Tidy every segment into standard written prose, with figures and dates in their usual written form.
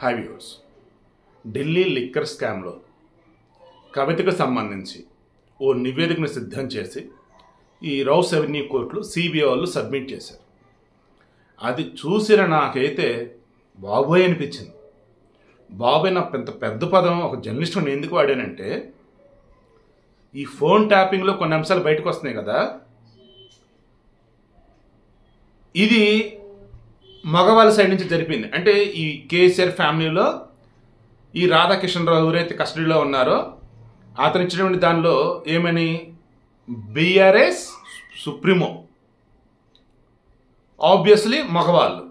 High viewers, Delhi liquor స్కామ్లో కవితకు సంబంధించి ఓ నివేదికను సిద్ధం చేసి ఈ రౌస్ అవెన్యూ కోర్టులో సిబిఐ వాళ్ళు సబ్మిట్ చేశారు. అది చూసిన నాకైతే బాబోయ్ అనిపించింది. బాబోయ్, నా పెద్ద పదం ఒక జర్నలిస్ట్ నేను ఎందుకు వాడానంటే, ఈ ఫోన్ ట్యాపింగ్లో కొన్ని అంశాలు బయటకు వస్తున్నాయి కదా, ఇది మగవాళ్ళ సైడ్ నుంచి జరిపింది. అంటే ఈ కేసీఆర్ ఫ్యామిలీలో ఈ రాధాకిషన్ రావు ఎవరైతే కస్టడీలో ఉన్నారో అతను ఇచ్చినటువంటి దానిలో ఏమని బీఆర్ఎస్ సుప్రీమో ఆబ్వియస్లీ మగవాళ్ళు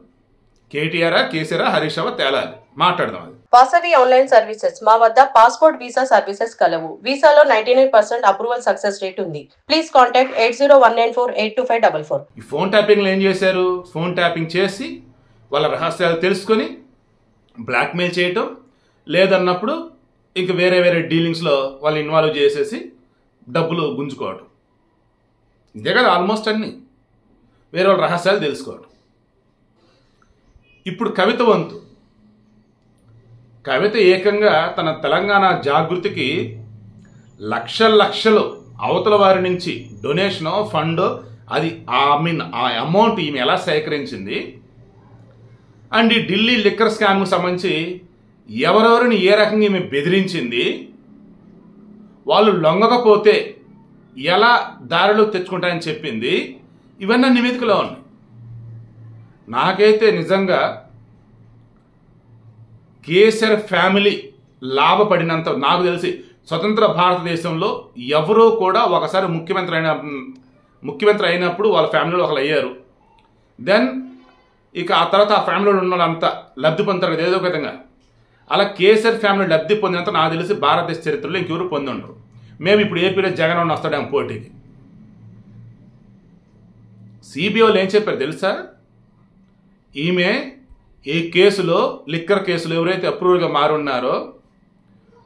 కేటీఆర్ కేసీఆర్ హరీష్ రావు తేలాలి. మాట్లాడదాం. అది వాసవి ఆన్లైన్ సర్వీసెస్. మా వద్ద పాస్పోర్ట్ వీసా సర్వీసెస్ కలవు. వీసాలో 99% అప్రూవల్ సక్సెస్ రేట్ ఉంది. Please contact 8019482544. ఈ ఫోన్ ట్యాపింగ్లో ఏం చేశారు? ఫోన్ ట్యాపింగ్ చేసి వాళ్ళ రహస్యాలు తెలుసుకొని బ్లాక్మెయిల్ చేయటం, లేదన్నప్పుడు ఇంక వేరే డీలింగ్స్లో వాళ్ళు ఇన్వాల్వ్ చేసేసి డబ్బులు గుంజుకోవడం. ఇదే కదా ఆల్మోస్ట్ అన్నీ, వేరే వాళ్ళ రహస్యాలు తెలుసుకోవడం. ఇప్పుడు కవిత వంతు. కవిత ఏకంగా తన తెలంగాణ జాగృతికి లక్షలు అవతల వారి నుంచి డొనేషనో ఫండో, అది ఆ అమౌంట్ ఈమె ఎలా సేకరించింది, అండ్ ఈ ఢిల్లీ లిక్కర్ స్కామ్కు సంబంధించి ఎవరెవరిని ఏ రకంగా ఈమె బెదిరించింది, వాళ్ళు లొంగకపోతే ఎలా దారిలో తెచ్చుకుంటాయని చెప్పింది, ఇవన్నీ నివేదికలో ఉన్నాయి. నాకైతే నిజంగా కేసీఆర్ ఫ్యామిలీ లాభపడినంత నాకు తెలిసి స్వతంత్ర భారతదేశంలో ఎవరో కూడా ఒకసారి ముఖ్యమంత్రి అయినప్పుడు వాళ్ళ ఫ్యామిలీలో ఒకరు అయ్యారు. దెన్ ఇక ఆ తర్వాత ఆ ఫ్యామిలీలో ఉన్న వాళ్ళంతా లబ్ధి పొందుతారు కదా ఏదో ఒక విధంగా. అలా కేసీఆర్ ఫ్యామిలీ లబ్ధి పొందినంత నాకు తెలిసి భారతదేశ చరిత్రలో ఇంకెవరు పొంది ఉండరు. మేము ఇప్పుడు ఏపీలో జగన్ వస్తాడేమో పోటీకి. సిబిఐ వాళ్ళు ఏం చెప్పారు తెలుసా? ఈమె ఈ కేసులో లిక్కర్ కేసులో ఎవరైతే అప్రూవల్గా మారున్నారో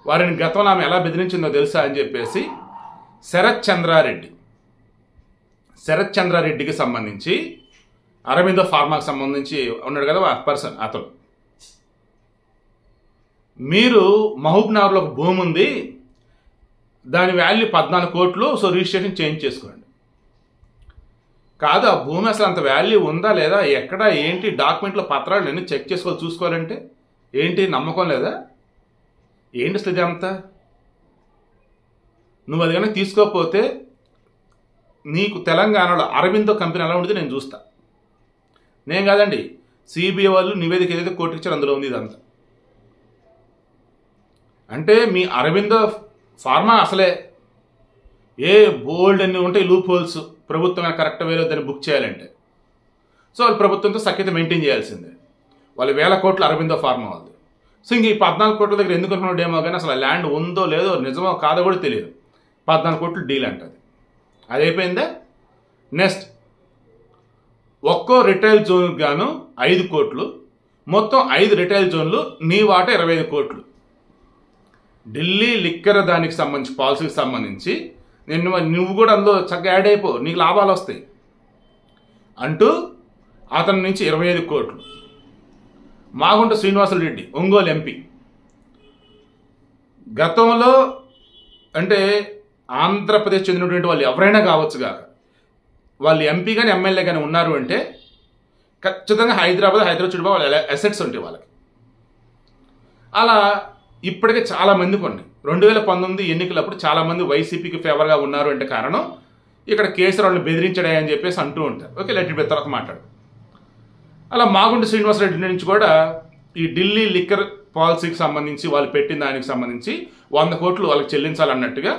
వారిని గతంలో ఆమె ఎలా బెదిరించిందో తెలుసా అని చెప్పేసి శరత్ చంద్రారెడ్డికి సంబంధించి అరవిందో ఫార్మాకి సంబంధించి ఉన్నాడు కదా ఆ పర్సన్, అతను మీరు మహబూబ్నగర్లో ఒక భూమి ఉంది, దాని వాల్యూ 14 కోట్లు, సో రిజిస్ట్రేషన్ చేంజ్ చేసుకోండి. కాదు, ఆ భూమి అసలు అంత వాల్యూ ఉందా లేదా, ఎక్కడ ఏంటి డాక్యుమెంట్లో పత్రాలు అన్నీ చెక్ చేసుకోవాలి, చూసుకోవాలంటే ఏంటి నమ్మకం లేదా ఏంటి అసలు ఇది అంతా? నువ్వు అది కనుక తీసుకోకపోతే నీకు తెలంగాణలో అరవిందో కంపెనీ ఎలా ఉంటుంది నేను చూస్తా. నేను కాదండి, సిబిఐ వాళ్ళు నివేదిక ఏదైతే కోర్టుకి ఇచ్చారో అందులో ఉంది ఇదంతా. అంటే మీ అరవిందో ఫార్మా అసలే ఏ బోల్డ్ అన్ని ఉంటాయి లూప్ హోల్స్, ప్రభుత్వం కరెక్ట్ వేలో దాన్ని బుక్ చేయాలంటే. సో వాళ్ళు ప్రభుత్వంతో సఖ్యత మెయింటైన్ చేయాల్సిందే. వాళ్ళు 1000 కోట్లు అరవిందో ఫార్మా వాళ్ళు. సో ఇంక ఈ 14 కోట్ల దగ్గర ఎందుకు అనుకున్నాడేమో కానీ అసలు ల్యాండ్ ఉందో లేదో నిజమో కాదో కూడా తెలియదు. 14 కోట్లు డీల్ అంటది. అది అయిపోయిందే. నెక్స్ట్ ఒక్కో రిటైల్ జోన్కి గాను 5 కోట్లు, మొత్తం 5 రిటైల్ జోన్లు, నీ వాటా 25 కోట్లు. ఢిల్లీ లిక్కర్ దానికి సంబంధించి పాలసీకి సంబంధించి నువ్వు కూడా అందులో చక్కగా యాడ్ అయిపో, నీకు లాభాలు వస్తాయి అంటూ అతని నుంచి 25 కోట్లు. మాగుంట శ్రీనివాసులు రెడ్డి ఒంగోలు ఎంపీ, గతంలో అంటే ఆంధ్రప్రదేశ్ చెందినటువంటి వాళ్ళు ఎవరైనా కావచ్చు కాక వాళ్ళు ఎంపీ కానీ ఎమ్మెల్యే కానీ ఉన్నారు అంటే ఖచ్చితంగా హైదరాబాద్ చుట్టుపక్కల వాళ్ళ అసెట్స్ ఉంటాయి వాళ్ళకి. అలా ఇప్పటికే చాలామంది కొన్ని 2019 ఎన్నికలప్పుడు చాలామంది వైసీపీకి ఫేవర్గా ఉన్నారు అంటే కారణం ఇక్కడ కేసీఆర్ వాళ్ళని బెదిరించడాయని చెప్పేసి అంటూ ఉంటారు. ఓకే, లెట్ ఇట్ బి, తర్వాత మాట్లాడు. అలా మాగుంట శ్రీనివాసరెడ్డి నుంచి కూడా ఈ ఢిల్లీ లిక్కర్ పాలసీకి సంబంధించి వాళ్ళు పెట్టిన దానికి సంబంధించి 100 కోట్లు వాళ్ళకి చెల్లించాలన్నట్టుగా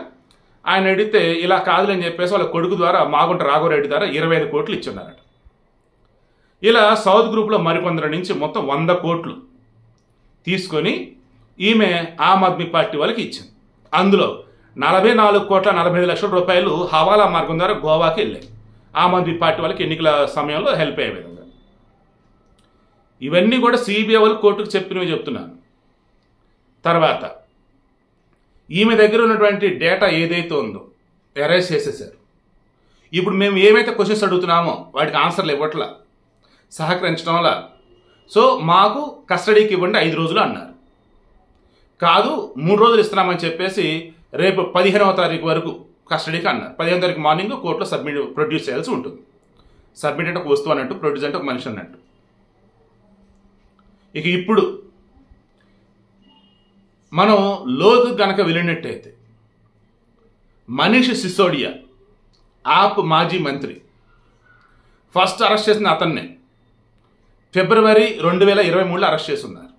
ఆయన అడిగితే ఇలా కాదులని చెప్పేసి వాళ్ళ కొడుకు ద్వారా మాగుంట రాఘవరెడ్డి ద్వారా 25 కోట్లు ఇచ్చున్నారట. ఇలా సౌత్ గ్రూప్లో మరికొందరి నుంచి మొత్తం 100 కోట్లు తీసుకొని ఈమె ఆమ్ ఆద్మీ పార్టీ వాళ్ళకి ఇచ్చింది. అందులో 44 కోట్ల 45 లక్షల రూపాయలు హవాలా మార్గం ద్వారా గోవాకి వెళ్ళాయి ఆమ్ ఆద్మీ పార్టీ వాళ్ళకి ఎన్నికల సమయంలో హెల్ప్ అయ్యే విధంగా. ఇవన్నీ కూడా సిబిఐ వాళ్ళు కోర్టుకు చెప్పినవి చెప్తున్నాను. తర్వాత ఈమె దగ్గర ఉన్నటువంటి డేటా ఏదైతే ఉందో ఎరేజ్ చేసేసారు. ఇప్పుడు మేము ఏమైతే క్వశ్చన్స్ అడుగుతున్నామో వాటికి ఆన్సర్లు ఇవ్వట్లా, సహకరించడం వల్ల సో మాకు కస్టడీకి ఇవ్వండి 5 రోజులు అన్నారు. కాదు 3 రోజులు ఇస్తున్నామని చెప్పేసి రేపు 15వ తారీఖు వరకు కస్టడీకి అన్నారు. 15వ తారీఖు మార్నింగ్ కోర్టులో ప్రొడ్యూస్ చేయాల్సి ఉంటుంది. సబ్మిట్ అంటే ఒక వస్తువు అన్నట్టు, ప్రొడ్యూస్ అంటే ఒక మనిషి అన్నట్టు. ఇక ఇప్పుడు మనం లోతు గనక వెళ్ళినట్టయితే మనీష్ సిసోడియా ఆప్ మాజీ మంత్రి ఫస్ట్ అరెస్ట్ చేసిన అతన్నే ఫిబ్రవరి 2023లో అరెస్ట్ చేస్తున్నారు.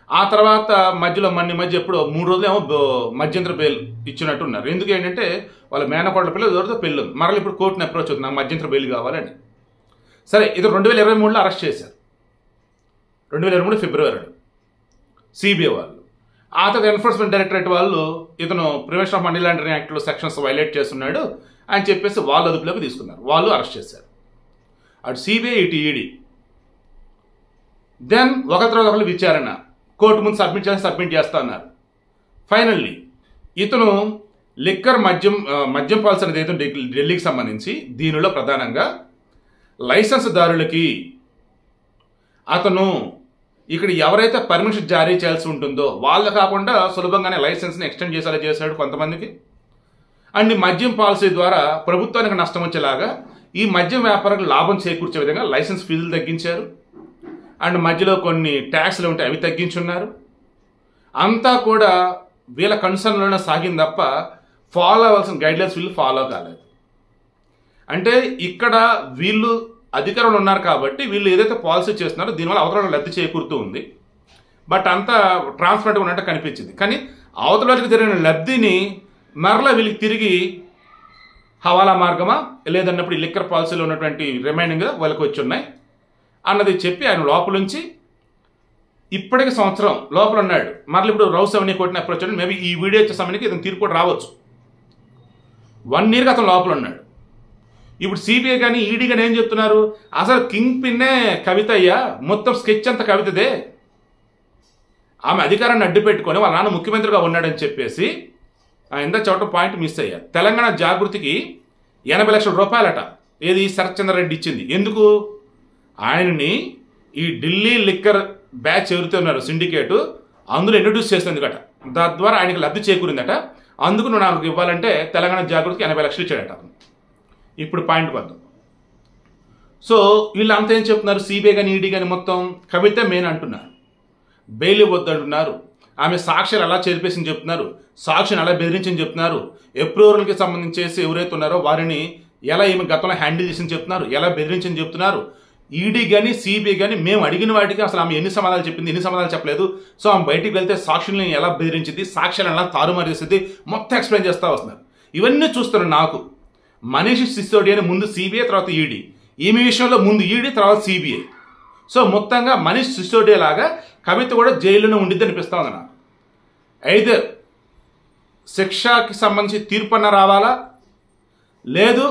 ఆ తర్వాత మధ్యలో మధ్య ఎప్పుడో 3 రోజులు ఏమో మధ్యంతర బెయిల్ ఇచ్చినట్టున్నారు. ఎందుకు ఏంటంటే వాళ్ళ మేనకోడల పిల్లలు ఎవరితో పెళ్ళి ఉంది, మరలా ఇప్పుడు కోర్టుని అప్రోచ్ అవుతుంది నాకు మధ్యంతర బెయిల్ కావాలని. సరే, ఇది 2023లో అరెస్ట్ చేశారు. 2023 ఫిబ్రవరిలో సిబిఐ వాళ్ళు. ఆ తర్వాత ఎన్ఫోర్స్మెంట్ డైరెక్టరేట్ వాళ్ళు ఇతను ప్రివెన్షన్ ఆఫ్ మనీ లాండరింగ్ యాక్ట్లో సెక్షన్స్ వైలేట్ చేస్తున్నాడు అని చెప్పేసి వాళ్ళు అదుపులోకి తీసుకున్నారు. వాళ్ళు అరెస్ట్ చేశారు. అటు సిబిఐ ఇటు ఈడీ. దెన్ ఒకరి తర్వాత ఒకరు విచారణ కోర్టు ముందు సబ్మిట్ చేస్తా అన్నారు. ఫైనల్లీ ఇతను లిక్కర్ మద్యం పాలసీ అనేది అయితే ఢిల్లీకి సంబంధించి దీనిలో ప్రధానంగా లైసెన్స్ దారులకి అతను ఇక్కడ ఎవరైతే పర్మిషన్ జారీ చేయాల్సి ఉంటుందో వాళ్ళు కాకుండా సులభంగానే లైసెన్స్ని ఎక్స్టెండ్ చేసేలా చేశాడు కొంతమందికి. అండ్ మద్యం పాలసీ ద్వారా ప్రభుత్వానికి నష్టం వచ్చేలాగా ఈ మద్యం వ్యాపారులకు లాభం చేకూర్చే విధంగా లైసెన్స్ ఫీజులు తగ్గించారు. అండ్ మధ్యలో కొన్ని ట్యాక్స్లు ఉంటాయి అవి తగ్గించున్నారు. అంతా కూడా వీళ్ళ కన్సర్న్లోనే సాగింది తప్ప ఫాలో అవ్వాల్సిన గైడ్లైన్స్ వీళ్ళు ఫాలో కాలేదు. అంటే ఇక్కడ వీళ్ళు అధికారంలో ఉన్నారు కాబట్టి వీళ్ళు ఏదైతే పాలసీ చేస్తున్నారో దీనివల్ల అవతల లబ్ధి చేకూరుతూ ఉంది. బట్ అంతా ట్రాన్స్పరెంట్గా ఉన్నట్టు కనిపించింది. కానీ అవతల వాళ్ళకి జరిగిన లబ్ధిని మరలా వీళ్ళకి తిరిగి హవాలా మార్గమా లేదన్నప్పుడు ఈ లిక్కర్ పాలసీలో ఉన్నటువంటి రిమైనింగ్ వాళ్ళకి వచ్చి ఉన్నాయి అన్నది చెప్పి ఆయన లోపల నుంచి ఇప్పటికి సంవత్సరం లోపల ఉన్నాడు. మరలా ఇప్పుడు రౌస్ అవన్నీ కోర్టుని అప్రోచ్ అయ్యాడు. మేబీ ఈ వీడియో వచ్చే సమయానికి ఇతను తీర్పు కూడా రావచ్చు. 1 yearగా అతను లోపల ఉన్నాడు. ఇప్పుడు సిబిఐ కానీ ఈడీ కానీ ఏం చెప్తున్నారు, అసలు కింగ్ పిన్నే కవిత అయ్యా, మొత్తం స్కెచ్ అంతా కవితదే, ఆమె అధికారాన్ని అడ్డు పెట్టుకొని వాళ్ళ నాన్న ముఖ్యమంత్రిగా ఉన్నాడని చెప్పేసి ఇంత చోట పాయింట్ మిస్ అయ్యారు. తెలంగాణ జాగృతికి 80 లక్షల రూపాయలట ఏది శరత్ చంద్రారెడ్డి ఇచ్చింది. ఎందుకు? ఆయనని ఈ ఢిల్లీ లిక్కర్ బ్యాచ్ ఎవరితో ఉన్నారు సిండికేటు అందులో ఇంట్రడ్యూస్ చేసేందుకట, తద్వారా ఆయనకి లబ్ధి చేకూరిందట. అందుకు నువ్వు నాకు ఇవ్వాలంటే తెలంగాణ జాగృతికి 80 లక్షలు ఇచ్చాడట. ఇప్పుడు పాయింట్ వద్దాం. సో వీళ్ళంతా ఏం చెప్తున్నారు, సిబిఐ కానీ ఈడీ కానీ మొత్తం కవిత మెయిన్ అంటున్నారు, బెయిల్ ఇవ్వద్దు అంటున్నారు, ఆమె సాక్ష్యాలు ఎలా చేర్పేసి చెప్తున్నారు, సాక్షిని ఎలా బెదిరించని చెప్తున్నారు, అప్రూవల్కి సంబంధించేసి ఎవరైతే ఉన్నారో వారిని ఎలా ఈమె గతంలో హ్యాండిల్ చేసి చెప్తున్నారు, ఎలా బెదిరించని చెప్తున్నారు. ఈడీ కానీ సిబిఐ కానీ మేము అడిగిన వాటికి అసలు ఆమె ఎన్ని సమాధానాలు చెప్పింది, ఎన్ని సమాధానాలు చెప్పలేదు, సో ఆమె బయటికి వెళ్తే సాక్షుల్ని ఎలా బెదిరించింది, సాక్ష్యాలను ఎలా తారుమారు చేసింది మొత్తం ఎక్స్ప్లెయిన్ చేస్తూ వస్తున్నారు. ఇవన్నీ చూస్తున్నారు. నాకు మనీష్ సిసోడియా అని ముందు సిబిఐ తర్వాత ఈడీ, ఈమె విషయంలో ముందు ఈడీ తర్వాత సిబిఐ. సో మొత్తంగా మనీష్ సిసోడియా లాగా కవిత కూడా జైల్లోనే ఉండిద్ది అనిపిస్తా ఉంది నాకు. అయితే శిక్షకి సంబంధించి తీర్పు అన్న రావాలా, లేదు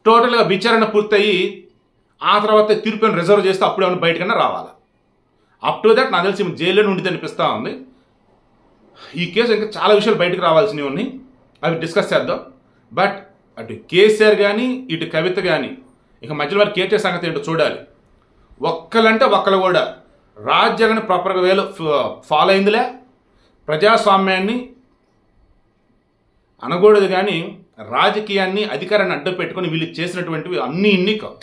టోటల్గా విచారణ పూర్తయి ఆ తర్వాత తీర్పుని రిజర్వ్ చేస్తే అప్పుడు ఏమైనా బయటకన్నా రావాలా. అప్ టు దట్ నాకు తెలిసి జైల్లోనే ఉండిద్ది అనిపిస్తూ ఉంది. ఈ కేసు ఇంకా చాలా విషయాలు బయటకు రావాల్సినవి ఉన్నాయి, అవి డిస్కస్ చేద్దాం. బట్ అటు కేసీఆర్ కానీ ఇటు కవిత కానీ ఇక మధ్యలో వారి కేటీఆర్ సంగతి ఏంటో చూడాలి. ఒక్కలంటే ఒక్కరు కూడా రాజ్యాంగాన్ని ప్రాపర్గా వేలో ఫాలో అయిందిలే, ప్రజాస్వామ్యాన్ని అనకూడదు కానీ రాజకీయాన్ని అధికారాన్ని అడ్డు పెట్టుకొని వీళ్ళు చేసినటువంటివి అన్నీ ఇన్ని కావు.